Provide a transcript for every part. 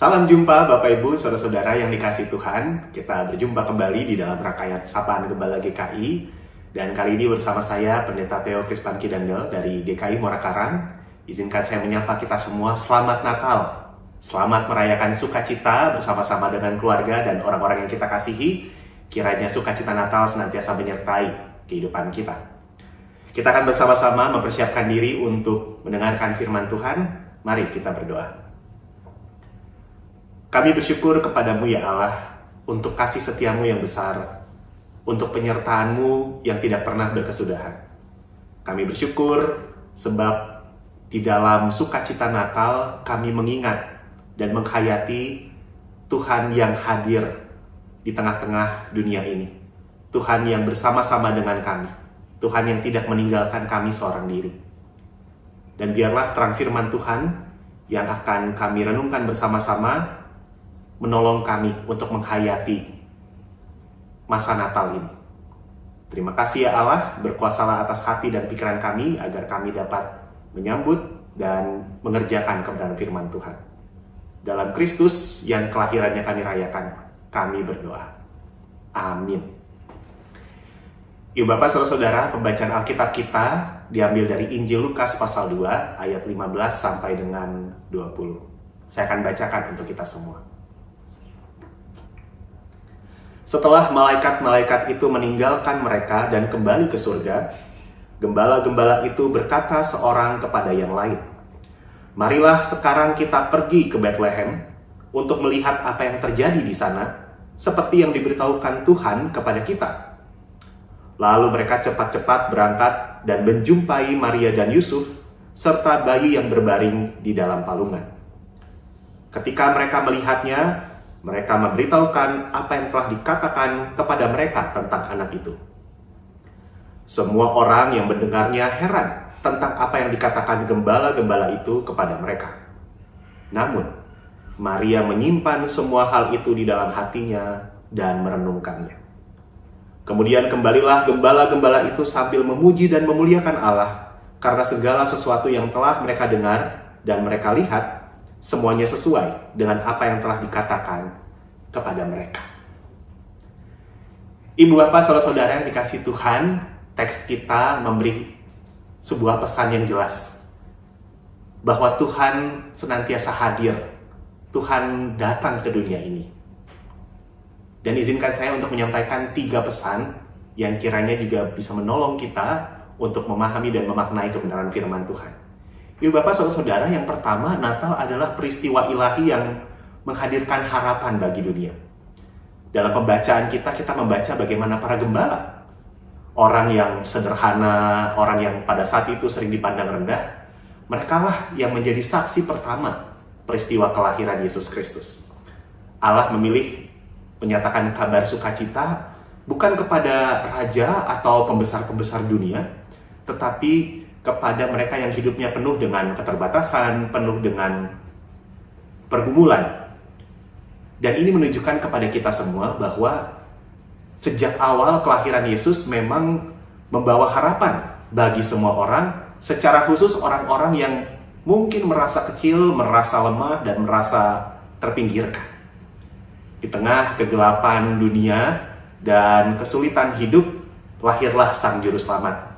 Salam jumpa Bapak Ibu, Saudara-saudara yang dikasihi Tuhan. Kita berjumpa kembali di dalam rangkaian Sapaan Gembala GKI. Dan kali ini bersama saya, Pendeta Theo Krispanki Dandel dari GKI Muara Karang. Izinkan saya menyapa kita semua, Selamat Natal. Selamat merayakan sukacita bersama-sama dengan keluarga dan orang-orang yang kita kasihi. Kiranya sukacita Natal senantiasa menyertai kehidupan kita. Kita akan bersama-sama mempersiapkan diri untuk mendengarkan firman Tuhan. Mari kita berdoa. Kami bersyukur kepadamu ya Allah, untuk kasih setiamu yang besar, untuk penyertaanmu yang tidak pernah berkesudahan. Kami bersyukur sebab di dalam sukacita Natal kami mengingat dan menghayati Tuhan yang hadir di tengah-tengah dunia ini. Tuhan yang bersama-sama dengan kami. Tuhan yang tidak meninggalkan kami seorang diri. Dan biarlah terang firman Tuhan yang akan kami renungkan bersama-sama menolong kami untuk menghayati masa Natal ini. Terima kasih ya Allah, berkuasalah atas hati dan pikiran kami agar kami dapat menyambut dan mengerjakan kebenaran firman Tuhan. Dalam Kristus yang kelahirannya kami rayakan, kami berdoa. Amin. Yuk Bapak, Saudara-saudara, pembacaan Alkitab kita diambil dari Injil Lukas pasal 2 ayat 15 sampai dengan 20. Saya akan bacakan untuk kita semua. Setelah malaikat-malaikat itu meninggalkan mereka dan kembali ke surga, gembala-gembala itu berkata seorang kepada yang lain, "Marilah sekarang kita pergi ke Betlehem untuk melihat apa yang terjadi di sana, seperti yang diberitahukan Tuhan kepada kita." Lalu mereka cepat-cepat berangkat dan menjumpai Maria dan Yusuf, serta bayi yang berbaring di dalam palungan. Ketika mereka melihatnya, mereka memberitahukan apa yang telah dikatakan kepada mereka tentang anak itu. Semua orang yang mendengarnya heran tentang apa yang dikatakan gembala-gembala itu kepada mereka. Namun, Maria menyimpan semua hal itu di dalam hatinya dan merenungkannya. Kemudian kembalilah gembala-gembala itu sambil memuji dan memuliakan Allah karena segala sesuatu yang telah mereka dengar dan mereka lihat, semuanya sesuai dengan apa yang telah dikatakan kepada mereka. Ibu bapak saudara-saudara yang dikasihi Tuhan, teks kita memberi sebuah pesan yang jelas bahwa Tuhan senantiasa hadir. Tuhan datang ke dunia ini. Dan izinkan saya untuk menyampaikan 3 pesan yang kiranya juga bisa menolong kita untuk memahami dan memaknai kebenaran firman Tuhan. Ibu bapak saudara-saudara, yang pertama, Natal adalah peristiwa ilahi yang menghadirkan harapan bagi dunia. Dalam pembacaan kita membaca bagaimana para gembala, orang yang sederhana, orang yang pada saat itu sering dipandang rendah, merekalah yang menjadi saksi pertama peristiwa kelahiran Yesus Kristus. Allah memilih menyatakan kabar sukacita bukan kepada raja atau pembesar-pembesar dunia, tetapi kepada mereka yang hidupnya penuh dengan keterbatasan, penuh dengan pergumulan. Dan ini menunjukkan kepada kita semua bahwa sejak awal kelahiran Yesus memang membawa harapan bagi semua orang, secara khusus orang-orang yang mungkin merasa kecil, merasa lemah, dan merasa terpinggirkan. Di tengah kegelapan dunia dan kesulitan hidup, lahirlah Sang Juru Selamat.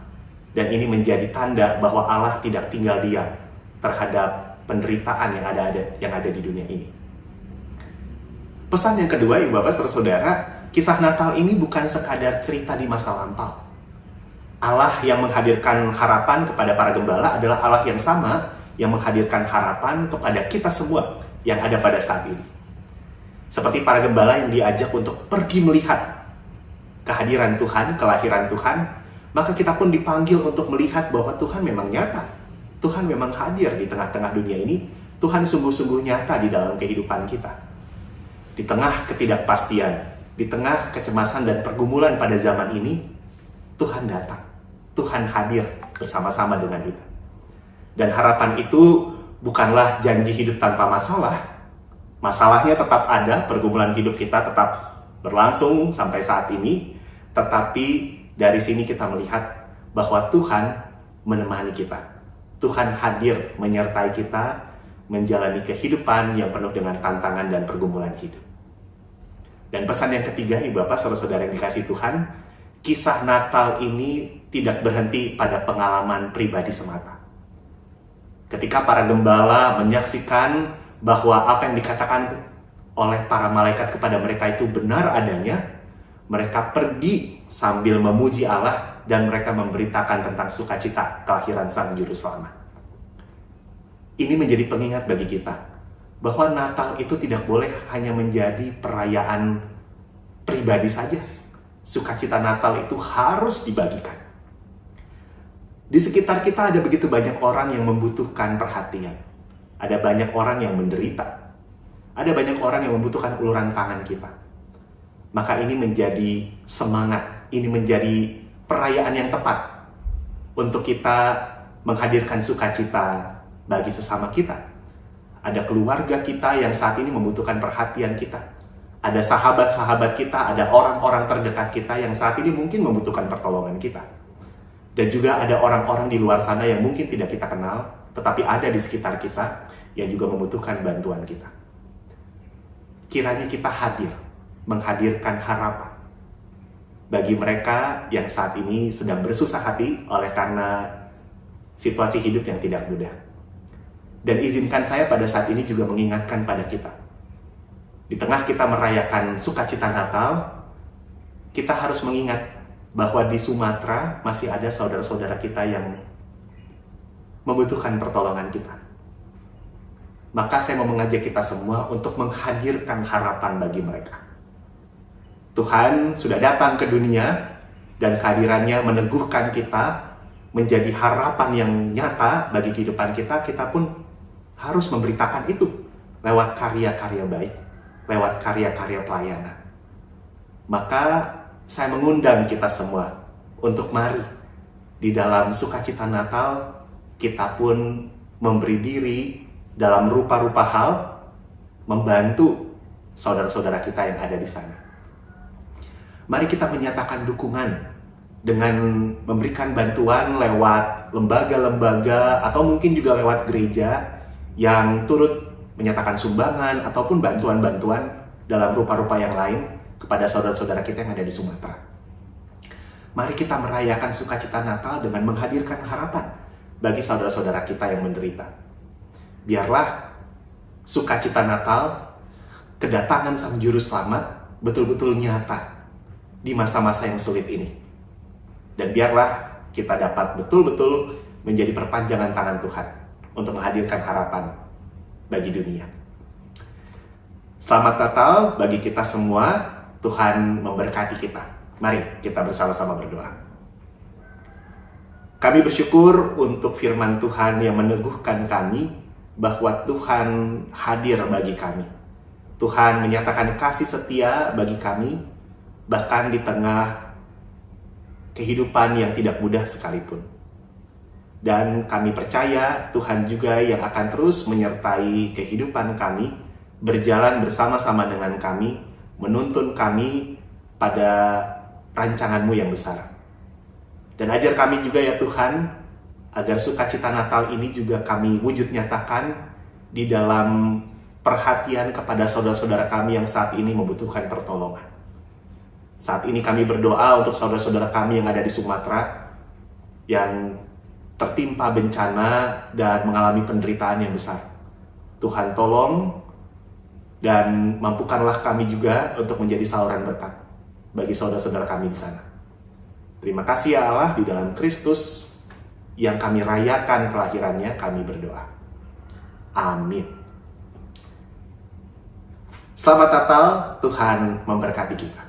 Dan ini menjadi tanda bahwa Allah tidak tinggal diam terhadap penderitaan yang ada di dunia ini. Pesan yang kedua, ibu bapak saudara, kisah Natal ini bukan sekadar cerita di masa lampau. Allah yang menghadirkan harapan kepada para gembala adalah Allah yang sama yang menghadirkan harapan kepada kita semua yang ada pada saat ini. Seperti para gembala yang diajak untuk pergi melihat kehadiran Tuhan, kelahiran Tuhan, maka kita pun dipanggil untuk melihat bahwa Tuhan memang nyata. Tuhan memang hadir di tengah-tengah dunia ini. Tuhan sungguh-sungguh nyata di dalam kehidupan kita. Di tengah ketidakpastian, di tengah kecemasan dan pergumulan pada zaman ini, Tuhan datang. Tuhan hadir bersama-sama dengan kita. Dan harapan itu bukanlah janji hidup tanpa masalah. Masalahnya tetap ada, pergumulan hidup kita tetap berlangsung sampai saat ini. Tetapi dari sini kita melihat bahwa Tuhan menemani kita. Tuhan hadir menyertai kita menjalani kehidupan yang penuh dengan tantangan dan pergumulan hidup. Dan pesan yang ketiga, Ibu Bapak, saudara-saudara yang dikasihi Tuhan, kisah Natal ini tidak berhenti pada pengalaman pribadi semata. Ketika para gembala menyaksikan bahwa apa yang dikatakan oleh para malaikat kepada mereka itu benar adanya, mereka pergi sambil memuji Allah dan mereka memberitakan tentang sukacita kelahiran Sang Juru Selamat. Ini menjadi pengingat bagi kita bahwa Natal itu tidak boleh hanya menjadi perayaan pribadi saja. Sukacita Natal itu harus dibagikan. Di sekitar kita ada begitu banyak orang yang membutuhkan perhatian. Ada banyak orang yang menderita. Ada banyak orang yang membutuhkan uluran tangan kita. Maka ini menjadi semangat, ini menjadi perayaan yang tepat untuk kita menghadirkan sukacita bagi sesama kita. Ada keluarga kita yang saat ini membutuhkan perhatian kita. Ada sahabat-sahabat kita, ada orang-orang terdekat kita yang saat ini mungkin membutuhkan pertolongan kita. Dan juga ada orang-orang di luar sana yang mungkin tidak kita kenal, tetapi ada di sekitar kita yang juga membutuhkan bantuan kita. Kiranya kita hadir, menghadirkan harapan bagi mereka yang saat ini sedang bersusah hati oleh karena situasi hidup yang tidak mudah. Dan izinkan saya pada saat ini juga mengingatkan pada kita. Di tengah kita merayakan sukacita Natal, kita harus mengingat bahwa di Sumatera masih ada saudara-saudara kita yang membutuhkan pertolongan kita. Maka saya mau mengajak kita semua untuk menghadirkan harapan bagi mereka. Tuhan sudah datang ke dunia dan kehadirannya meneguhkan kita menjadi harapan yang nyata bagi kehidupan kita. Kita pun harus memberitakan itu lewat karya-karya baik, lewat karya-karya pelayanan. Maka saya mengundang kita semua untuk mari di dalam sukacita Natal kita pun memberi diri dalam rupa-rupa hal membantu saudara-saudara kita yang ada di sana. Mari kita menyatakan dukungan dengan memberikan bantuan lewat lembaga-lembaga atau mungkin juga lewat gereja yang turut menyatakan sumbangan ataupun bantuan-bantuan dalam rupa-rupa yang lain kepada saudara-saudara kita yang ada di Sumatera. Mari kita merayakan sukacita Natal dengan menghadirkan harapan bagi saudara-saudara kita yang menderita. Biarlah sukacita Natal, kedatangan Sang Juru Selamat betul-betul nyata di masa-masa yang sulit ini. Dan biarlah kita dapat betul-betul menjadi perpanjangan tangan Tuhan untuk menghadirkan harapan bagi dunia. Selamat Natal bagi kita semua. Tuhan memberkati kita. Mari kita bersama-sama berdoa. Kami bersyukur untuk firman Tuhan yang meneguhkan kami bahwa Tuhan hadir bagi kami. Tuhan menyatakan kasih setia bagi kami, bahkan di tengah kehidupan yang tidak mudah sekalipun. Dan kami percaya Tuhan juga yang akan terus menyertai kehidupan kami, berjalan bersama-sama dengan kami, menuntun kami pada rancangan-Mu yang besar. Dan ajar kami juga ya Tuhan, agar sukacita Natal ini juga kami wujud nyatakan di dalam perhatian kepada saudara-saudara kami yang saat ini membutuhkan pertolongan. Saat ini kami berdoa untuk saudara-saudara kami yang ada di Sumatera yang tertimpa bencana dan mengalami penderitaan yang besar. Tuhan tolong dan mampukanlah kami juga untuk menjadi saluran berkat bagi saudara-saudara kami di sana. Terima kasih ya Allah, di dalam Kristus yang kami rayakan kelahirannya, kami berdoa. Amin. Selamat Natal, Tuhan memberkati kita.